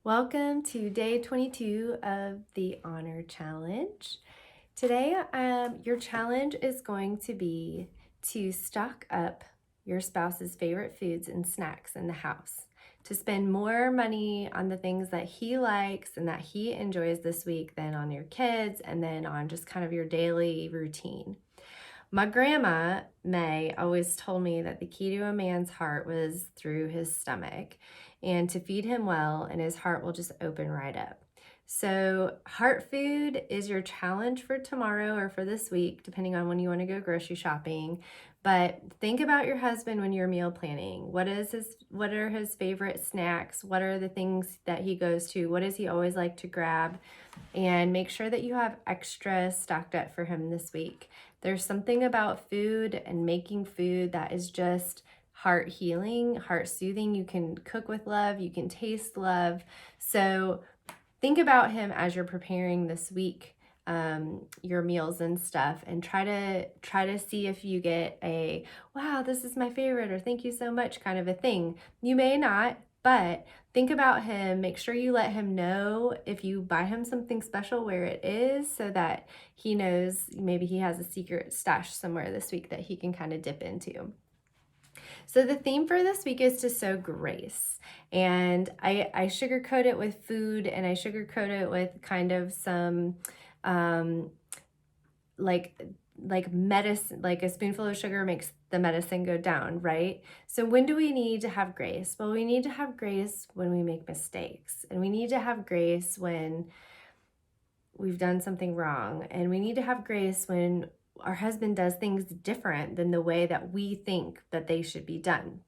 Welcome to day 22 of the Honor Challenge. Today, your challenge is going to be to stock up your spouse's favorite foods and snacks in the house, to spend more money on the things that he likes and that he enjoys this week than on your kids and then on just kind of your daily routine. My grandma, May, always told me that the key to a man's heart was through his stomach and to feed him well, and his heart will just open right up. So, heart food is your challenge for tomorrow or for this week, depending on when you want to go grocery shopping. But think about your husband when you're meal planning. What are his favorite snacks? What are the things that he goes to? What does he always like to grab? And make sure that you have extra stocked up for him this week. There's something about food and making food that is just heart healing, heart soothing. You can cook with love, you can taste love. So think about him as you're preparing this week, your meals and stuff, and try to see if you get a wow, this is my favorite, or thank you so much kind of a thing. You may not, but think about him. Make sure you let him know if you buy him something special where it is, so that he knows maybe he has a secret stash somewhere this week that he can kind of dip into. So the theme for this week is to sow grace. And I sugarcoat it with food, and I sugarcoat it with kind of some like medicine, like a spoonful of sugar makes the medicine go down, right? So when do we need to have grace? Well, we need to have grace when we make mistakes, and we need to have grace when we've done something wrong, and we need to have grace when our husband does things different than the way that we think that they should be done.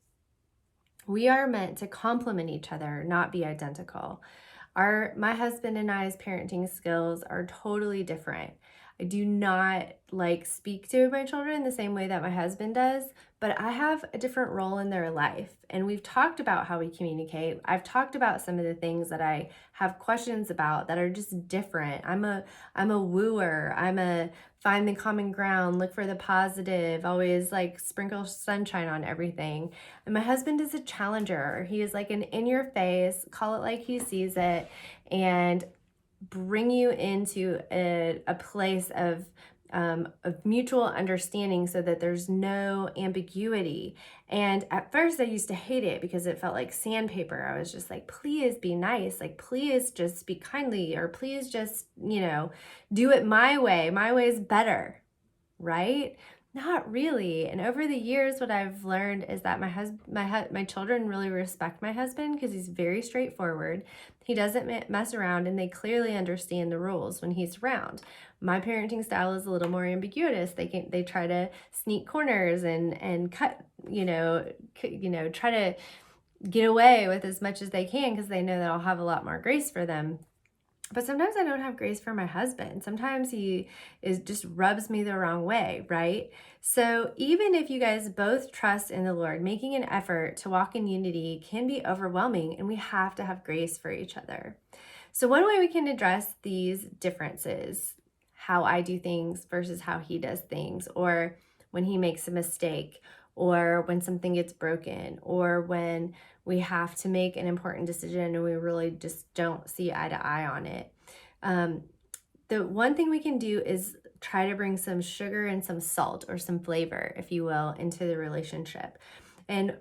We are meant to complement each other, not be identical. My husband and I's parenting skills are totally different. I do not speak to my children the same way that my husband does, but I have a different role in their life. And we've talked about how we communicate. I've talked about some of the things that I have questions about that are just different. I'm a wooer. I'm a find the common ground, look for the positive, always sprinkle sunshine on everything. And my husband is a challenger. He is like an in your face, call it like he sees it, and bring you into a place of mutual understanding so that there's no ambiguity. And at first I used to hate it because it felt like sandpaper. I was just like, please be nice. Like, please just speak kindly, or please just, do it my way. My way is better, right? Not really. And over the years, what I've learned is that my children really respect my husband because he's very straightforward. He doesn't mess around, and they clearly understand the rules when he's around. My parenting style is a little more ambiguous. They try to sneak corners and cut, try to get away with as much as they can because they know that I'll have a lot more grace for them. But sometimes I don't have grace for my husband. Sometimes he just rubs me the wrong way, right? So even if you guys both trust in the Lord, making an effort to walk in unity can be overwhelming, and we have to have grace for each other. So one way we can address these differences, how I do things versus how he does things, or when he makes a mistake, or when something gets broken, or when we have to make an important decision and we really just don't see eye to eye on it. The one thing we can do is try to bring some sugar and some salt, or some flavor, if you will, into the relationship. And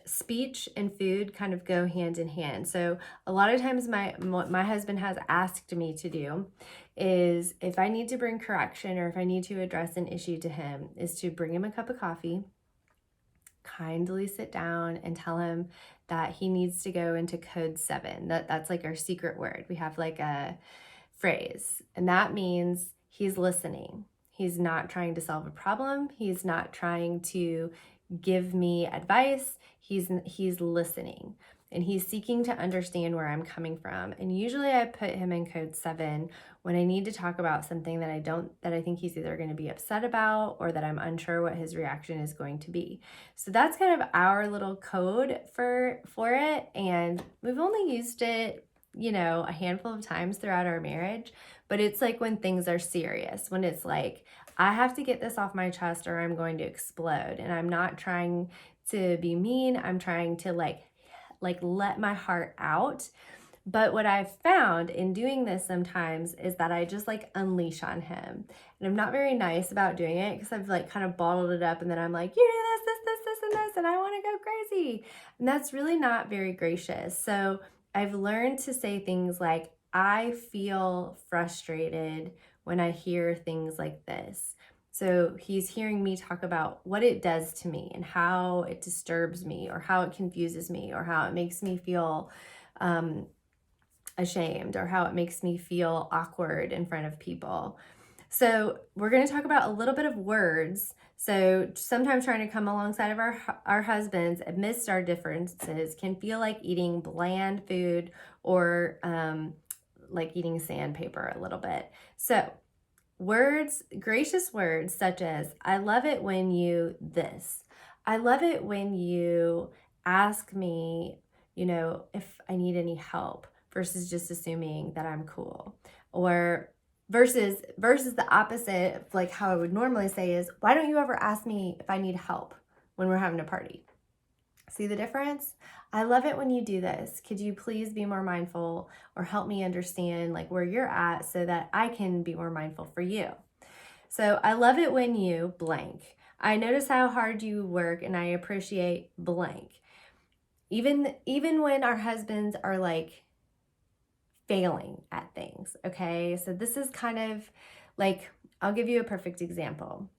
speech and food kind of go hand in hand. So a lot of times my husband has asked me to do is, if I need to bring correction or if I need to address an issue to him, is to bring him a cup of coffee, kindly sit down and tell him that he needs to go into code 7. That's like our secret word. We have like a phrase, and that means he's listening. He's not trying to solve a problem. He's not trying to give me advice. He's listening, and he's seeking to understand where I'm coming from. And usually I put him in code 7 when I need to talk about something that I think he's either going to be upset about, or that I'm unsure what his reaction is going to be. So that's kind of our little code for it. And we've only used it, a handful of times throughout our marriage, but it's like when things are serious, when it's like, I have to get this off my chest or I'm going to explode. And I'm not trying to be mean. I'm trying to let my heart out. But what I've found in doing this sometimes is that I just like unleash on him. And I'm not very nice about doing it because I've like kind of bottled it up, and then I'm like, you do this, and this, and I want to go crazy. And that's really not very gracious. So I've learned to say things like, I feel frustrated when I hear things like this. So he's hearing me talk about what it does to me and how it disturbs me, or how it confuses me, or how it makes me feel ashamed, or how it makes me feel awkward in front of people. So we're going to talk about a little bit of words. So sometimes trying to come alongside of our husbands amidst our differences can feel like eating bland food, or like eating sandpaper a little bit. So words, gracious words such as, I love it when you this. I love it when you ask me, if I need any help, versus just assuming that I'm cool. Or versus the opposite of like how I would normally say is, why don't you ever ask me if I need help when we're having a party? See the difference? I love it when you do this. Could you please be more mindful, or help me understand like where you're at so that I can be more mindful for you? So I love it when you blank. I notice how hard you work and I appreciate blank. Even when our husbands are like failing at things, okay? So this is kind of like, I'll give you a perfect example.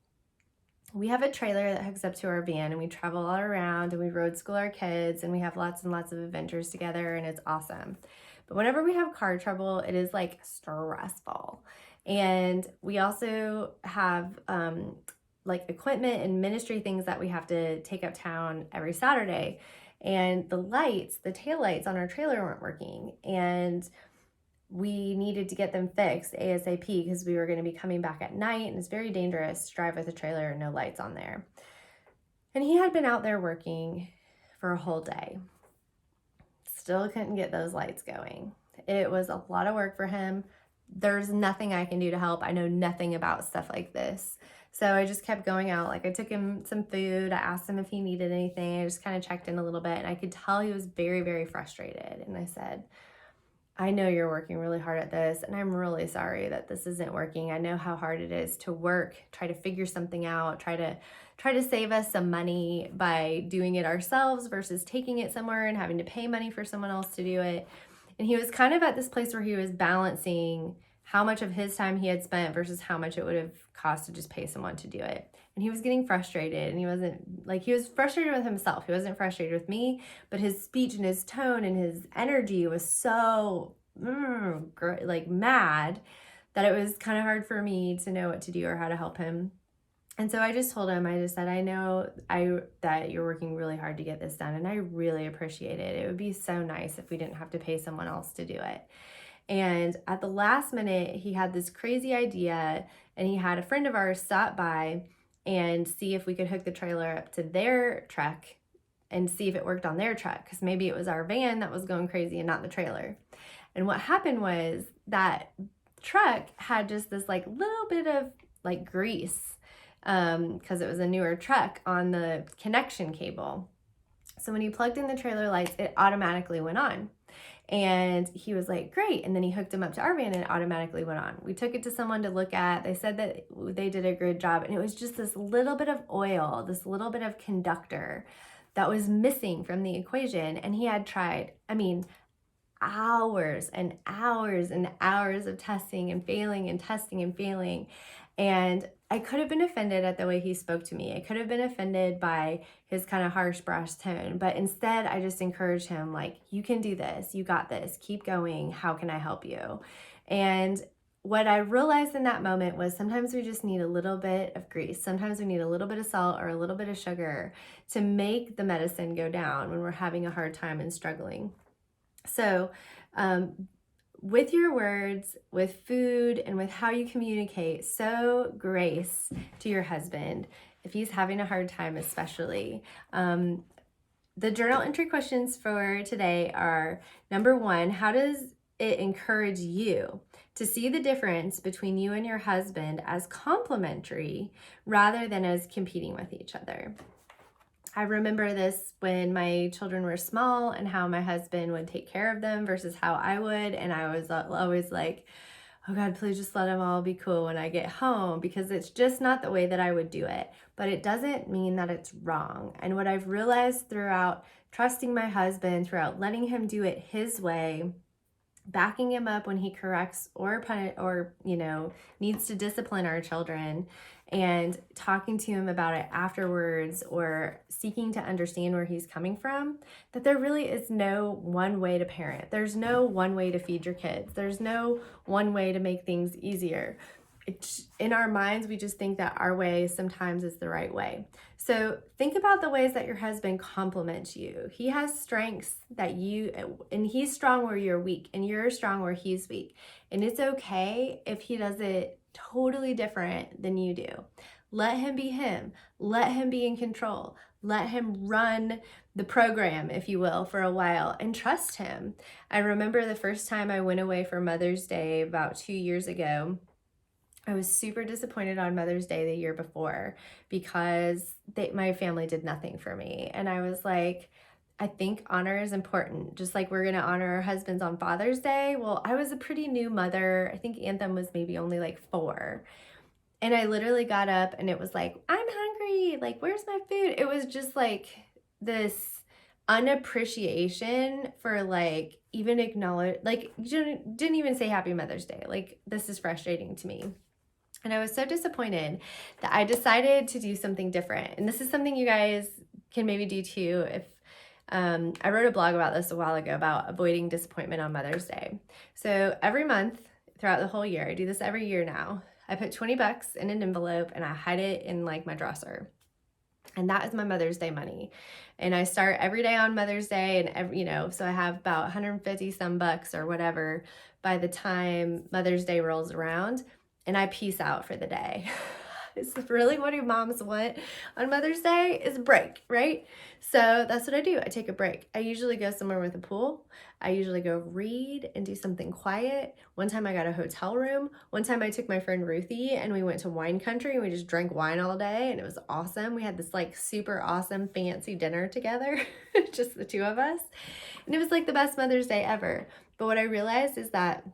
We have a trailer that hooks up to our van, and we travel all around, and we road school our kids, and we have lots and lots of adventures together, and it's awesome. But whenever we have car trouble, it is like stressful. And we also have like equipment and ministry things that we have to take uptown every Saturday. And the tail lights on our trailer weren't working. And we needed to get them fixed ASAP because we were going to be coming back at night, and it's very dangerous to drive with a trailer and no lights on there. And he had been out there working for a whole day. Still couldn't get those lights going. It was a lot of work for him. There's nothing I can do to help. I know nothing about stuff like this. So I just kept going out. Like I took him some food. I asked him if he needed anything. I just kind of checked in a little bit, and I could tell he was very, very frustrated. And I said, I know you're working really hard at this, and I'm really sorry that this isn't working. I know how hard it is to work, try to figure something out, try to save us some money by doing it ourselves versus taking it somewhere and having to pay money for someone else to do it. And he was kind of at this place where he was balancing how much of his time he had spent versus how much it would have cost to just pay someone to do it. And he was getting frustrated, and he was frustrated with himself. He wasn't frustrated with me, but his speech and his tone and his energy was so like mad that it was kind of hard for me to know what to do or how to help him. And so I just told him, I just said, I know that you're working really hard to get this done, and I really appreciate it. It would be so nice if we didn't have to pay someone else to do it. And at the last minute, he had this crazy idea, and he had a friend of ours stop by and see if we could hook the trailer up to their truck and see if it worked on their truck, because maybe it was our van that was going crazy and not the trailer. And what happened was that truck had just this like little bit of like grease, because it was a newer truck, on the connection cable. So when he plugged in the trailer lights, it automatically went on. And he was like, great. And then he hooked them up to our van, and it automatically went on. We took it to someone to look at. They said that they did a good job. And it was just this little bit of oil, this little bit of conductor that was missing from the equation. And he had tried, hours and hours and hours of testing and failing and testing and failing. And I could have been offended at the way he spoke to me. I could have been offended by his kind of harsh, brash tone. But instead, I just encouraged him, like, you can do this. You got this. Keep going. How can I help you? And what I realized in that moment was sometimes we just need a little bit of grease. Sometimes we need a little bit of salt or a little bit of sugar to make the medicine go down when we're having a hard time and struggling. So, with your words, with food, and with how you communicate, sow grace to your husband if he's having a hard time, especially. The journal entry questions for today are, number one, how does it encourage you to see the difference between you and your husband as complementary rather than as competing with each other? I remember this when my children were small and how my husband would take care of them versus how I would. And I was always like, oh God, please just let them all be cool when I get home, because it's just not the way that I would do it. But it doesn't mean that it's wrong. And what I've realized throughout trusting my husband, throughout letting him do it his way, backing him up when he corrects or needs to discipline our children, and talking to him about it afterwards or seeking to understand where he's coming from, that there really is no one way to parent. There's no one way to feed your kids. There's no one way to make things easier. In our minds, we just think that our way sometimes is the right way. So think about the ways that your husband complements you. He has strengths and he's strong where you're weak, and you're strong where he's weak. And it's okay if he does it totally different than you do. Let him be him. Let him be in control. Let him run the program, if you will, for a while, and trust him. I remember the first time I went away for Mother's Day about 2 years ago. I was super disappointed on Mother's Day the year before because my family did nothing for me. And I was like, I think honor is important, just like we're going to honor our husbands on Father's Day. Well, I was a pretty new mother. I think Anthem was maybe only like 4. And I literally got up and it was like, I'm hungry. Like, where's my food? It was just like this unappreciation for like even acknowledge, like, you didn't even say Happy Mother's Day. Like, this is frustrating to me. And I was so disappointed that I decided to do something different. And this is something you guys can maybe do too. If I wrote a blog about this a while ago about avoiding disappointment on Mother's Day. So every month throughout the whole year, I do this every year now, I put $20 in an envelope and I hide it in like my dresser. And that is my Mother's Day money. And I start every day on Mother's Day, and so I have about 150 some bucks or whatever by the time Mother's Day rolls around. And I peace out for the day. It's really what do moms want on Mother's Day is a break, right? So that's what I do. I take a break. I usually go somewhere with a pool. I usually go read and do something quiet. One time I got a hotel room. One time I took my friend Ruthie and we went to wine country and we just drank wine all day, and it was awesome. We had this like super awesome fancy dinner together, just the two of us. And it was like the best Mother's Day ever. But what I realized is that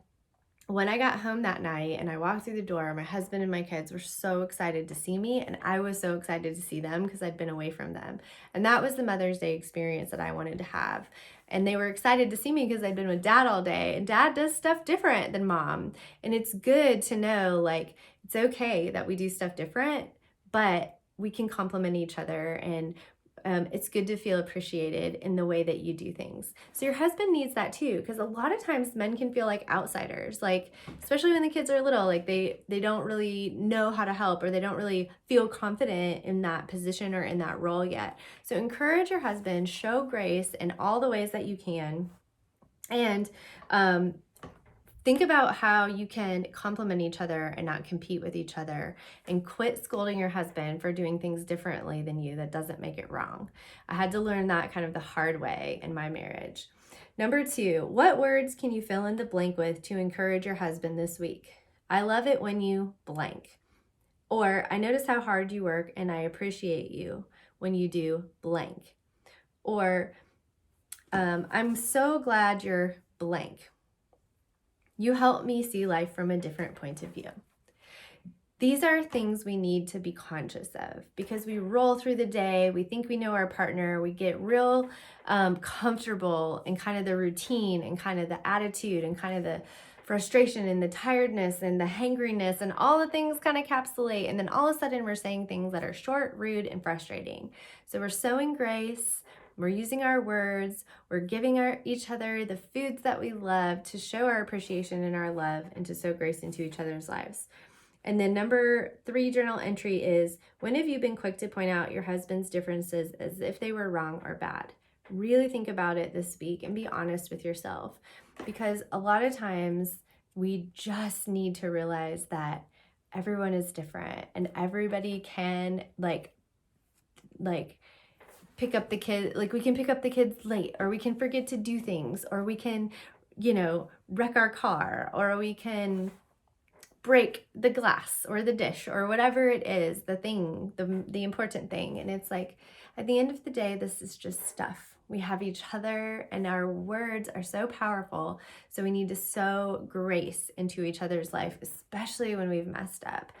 when I got home that night and I walked through the door, my husband and my kids were so excited to see me, and I was so excited to see them because I'd been away from them. And that was the Mother's Day experience that I wanted to have. And they were excited to see me because I'd been with Dad all day, and Dad does stuff different than Mom. And it's good to know, like, it's okay that we do stuff different, but we can complement each other, and it's good to feel appreciated in the way that you do things. So your husband needs that too, because a lot of times men can feel like outsiders, like especially when the kids are little, like they don't really know how to help, or they don't really feel confident in that position or in that role yet. So encourage your husband, show grace in all the ways that you can, and think about how you can complement each other and not compete with each other, and quit scolding your husband for doing things differently than you. That doesn't make it wrong. I had to learn that kind of the hard way in my marriage. Number 2, what words can you fill in the blank with to encourage your husband this week? I love it when you blank. Or I notice how hard you work and I appreciate you when you do blank. Or I'm so glad you're blank. You help me see life from a different point of view. These are things we need to be conscious of, because we roll through the day, we think we know our partner, we get real comfortable in kind of the routine and kind of the attitude and kind of the frustration and the tiredness and the hangriness, and all the things kind of capsulate, and then all of a sudden we're saying things that are short, rude, and frustrating. So we're sowing grace. We're using our words. We're giving each other the foods that we love to show our appreciation and our love, and to sow grace into each other's lives. And then number 3 journal entry is, when have you been quick to point out your husband's differences as if they were wrong or bad? Really think about it this week and be honest with yourself, because a lot of times we just need to realize that everyone is different, and everybody can like pick up the kid, like we can pick up the kids late, or we can forget to do things, or we can, wreck our car, or we can break the glass or the dish or whatever it is, the thing, the important thing. And it's like, at the end of the day, this is just stuff. We have each other, and our words are so powerful. So we need to sow grace into each other's life, especially when we've messed up.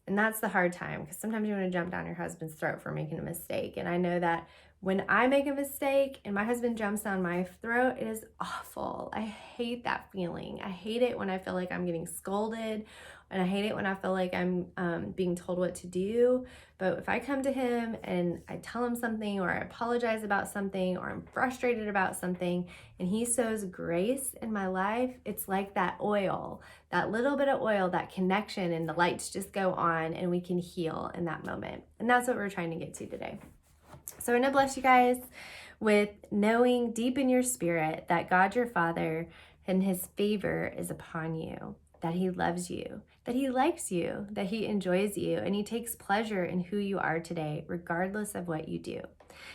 And that's the hard time, because sometimes you want to jump down your husband's throat for making a mistake. And I know that when I make a mistake and my husband jumps down my throat, it is awful. I hate that feeling. I hate it when I feel like I'm getting scolded, and I hate it when I feel like I'm being told what to do. But if I come to him and I tell him something, or I apologize about something, or I'm frustrated about something, and he sows grace in my life, it's like that oil, that little bit of oil, that connection, and the lights just go on and we can heal in that moment. And that's what we're trying to get to today. So I'm going to bless you guys with knowing deep in your spirit that God your Father and his favor is upon you, that he loves you, that he likes you, that he enjoys you, and he takes pleasure in who you are today, regardless of what you do.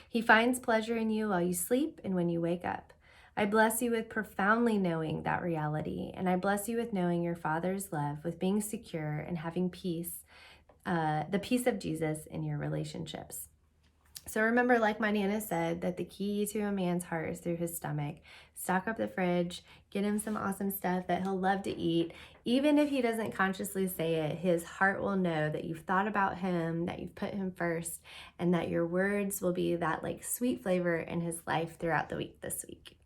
He finds pleasure in you while you sleep and when you wake up. I bless you with profoundly knowing that reality, and I bless you with knowing your Father's love, with being secure and having peace, the peace of Jesus in your relationships. So remember, like my Nana said, that the key to a man's heart is through his stomach. Stock up the fridge, get him some awesome stuff that he'll love to eat. Even if he doesn't consciously say it, his heart will know that you've thought about him, that you've put him first, and that your words will be that like sweet flavor in his life throughout the week this week.